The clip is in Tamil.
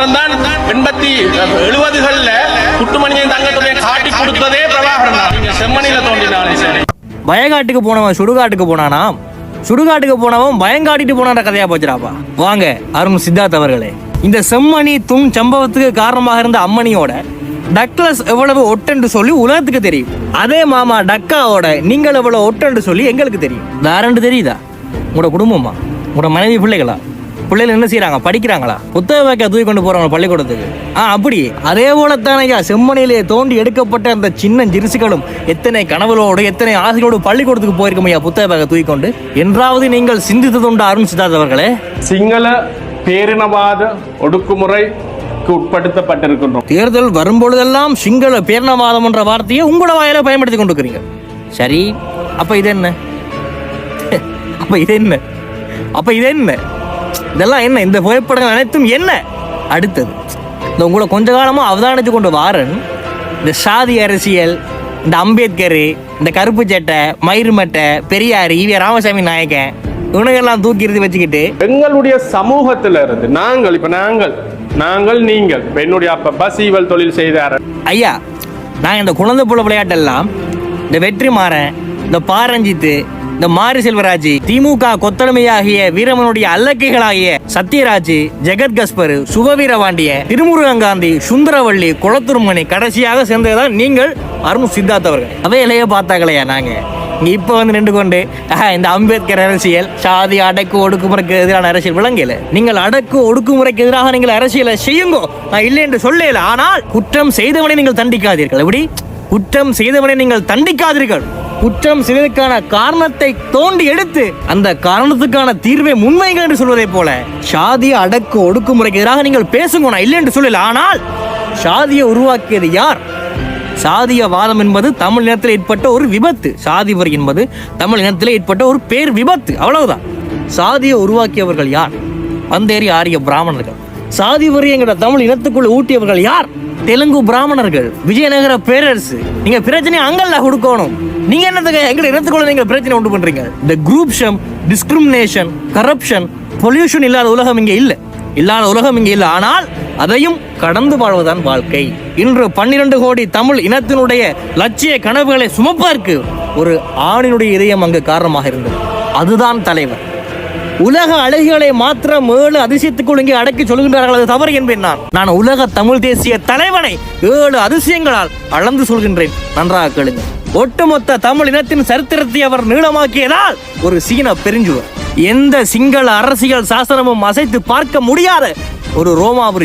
பிரபாகரன் தான் 70களில் குட்டுமணியை தங்கத்துடைய காட்டி கொடுத்ததே பிரபாகரன் தான். நீங்க செம்மணியில தோண்டினாலே சரி. வயக்காட்டுக்கு போனவன் சுடுகாட்டுக்கு போனானா, சுடுகாட்டுக்கு போனவன் பயங்காட்டிட்டு போனான்ற கதையா போச்சுடாப்பா. வாங்க அருண் சித்தார்த் அவர்களே, இந்த செம்மணி துண் சம்பவத்துக்கு காரணமாக இருந்த அம்மணியோட டக்ளஸ் எவ்வளவு ஒட்டென்று சொல்லி உலகத்துக்கு தெரியும். அதே மாமா டக்காவோட நீங்கள் எவ்வளவு ஒட்டென்று சொல்லி எங்களுக்கு தெரியும். வேறண்டு தெரியுதா? உங்களோட குடும்பமா, உங்களோட மனைவி பிள்ளைகளா? பிள்ளைகள் என்ன செய்யறாங்க? படிக்கிறாங்களா? புத்தக வைக்க தூக்கி கொண்டு போறாங்க பள்ளிக்கூடத்துக்கு. அப்படி அதே போலத்தானையா செம்மணியிலே தோண்டி எடுக்கப்பட்ட அந்த சின்ன ஜிரிசுகளும் எத்தனை கனவுகளோடு எத்தனை ஆசைகளோடு பள்ளிக்கூடத்துக்கு போயிருக்கும் ஐயா புத்தக வைக்க தூக்கி கொண்டு. என்றாவது நீங்கள் சிந்தித்ததுண்டு அருண் சித்தார்த் அவர்களே? சிங்கள பேரினவாத ஒடுக்குமுறை உட்படுத்தப்பட்டிருக்கின்றோம். தேர்தல் வரும்பொழுதெல்லாம் சிங்கள பேரினவாதம் என்ற வார்த்தையை உங்களோட வாயில பயன்படுத்தி கொண்டிருக்கிறீங்க. சரி, அப்ப இது என்ன? அப்ப இது என்ன? அப்ப இது என்ன? இதெல்லாம் என்ன? இந்த புகைப்படங்கள் அனைத்தும் என்ன? அடுத்தது இந்த உங்களை கொஞ்ச காலமா அவதானித்து கொண்டு வாரன் இந்த சாதி அரசியல், இந்த அம்பேத்கர், இந்த கருப்பு சட்டை, மயிர்மட்டை, பெரியார், ஈவி ராமசாமி நாயக்கன் இவனுங்கெல்லாம் தூக்கி இருந்து வச்சுக்கிட்டு எங்களுடைய சமூகத்துல இருந்து நாங்கள் நீங்கள் என்னுடைய அப்பா சீவல் தொழில் செய்தார் ஐயா. நான் இந்த குழந்தை புள்ள விளையாட்டெல்லாம் இந்த வெற்றிமாறன், இந்த பாரஞ்சித்து, இந்த மாரி செல்வராஜ், திமுக கொத்தளமையாகிய வீரமனுடைய அல்லக்கைகளாகிய சத்யராஜ், ஜெகத் கஸ்பர், சுகவீரவாண்டிய, திருமுருகங்காந்தி, சுந்தரவள்ளி, குளத்துருமணி, கடைசியாக சேர்ந்ததுதான் நீங்கள் அருண் சித்தார்த் அவர்கள். அவையிலேயே பார்த்தாக்கலையா நாங்க இப்ப வந்து நின்று கொண்டு இந்த அம்பேத்கர் அரசியல், சாதி அடக்கு ஒடுக்குமுறைக்கு எதிரான அரசியல் விளங்கல. நீங்கள் அடக்கு ஒடுக்குமுறைக்கு எதிராக நீங்கள் அரசியலை செய்யுங்கோ, நான் இல்லை என்று சொல்லல. ஆனால் குற்றம் செய்தவனை நீங்கள் தண்டிக்காதீர்கள். எப்படி? குற்றம் செய்தவனை நீங்கள் தண்டிக்காதீர்கள். குற்றம் செய்வதற்கான காரணத்தை தோண்டி எடுத்து அந்த காரணத்துக்கான தீர்வை முன்வைங்கள் என்று சொல்வதை போல சாதிய அடக்கு ஒடுக்குமுறைக்கு எதிராக நீங்கள் பேசுங்க, நான் இல்லை என்று சொல்லல. ஆனால் சாதியை உருவாக்கியது யார்? சாதியவாதம் என்பது தமிழ் இனத்தில் ஏற்பட்ட ஒரு விபத்து. சாதி வரி என்பது தமிழ் இனத்தில் ஏற்பட்ட ஒரு பேர் விபத்து, அவ்வளவுதான். சாதியை உருவாக்கியவர்கள் யார்? வந்தேரி ஆரிய பிராமணர்கள். சாதி வரி என்கிற தமிழ் இனத்துக்குள் ஊட்டியவர்கள் யார்? தெலுங்கு பிராமணர்கள், விஜயநகர பேரரசு. நீங்க பிரச்சனை அங்கல்ல கொடுக்கணும். நீங்க என்னத்துக்கு எங்க இனத்துக்குள்ள நீங்க பிரச்சனை உண்டு பண்றீங்க? இந்த குரூப்ஷம், டிஸ்கிரிமினேஷன், கரப்ஷன், பொல்யூஷன் இல்லாத உலகம் இங்க இல்ல. ஆனால் அதையும் கடந்து வாழ்வதுதான் வாழ்க்கை. இன்று 12 கோடி தமிழ் இனத்தினுடைய லட்சிய கனவுகளை சுமப்பதற்கு ஒரு ஆணினுடைய இதயம் அங்கு காரணமாக இருந்தது. அதுதான் தலைவர். உலக அழகிகளை மாத்திரம் 7 அதிசயத்துக்குள் இங்கே அடக்கி சொல்கின்றார்கள். அது தவறு என்பேன். நான் உலக தமிழ் தேசிய தலைவனை 7 அதிசயங்களால் அளந்து சொல்கின்றேன். நன்றாக கேளுங்க. ஒட்டுமொத்த தமிழ் இனத்தின் சரித்திரத்தை அவர் நீளமாக்கியதால் ஒரு சீன பெருஞ்சுவர், எந்த சிங்கள அரசியல் சாசனமும் அசைத்து பார்க்க முடியாத ஒரு ரோமாபுரி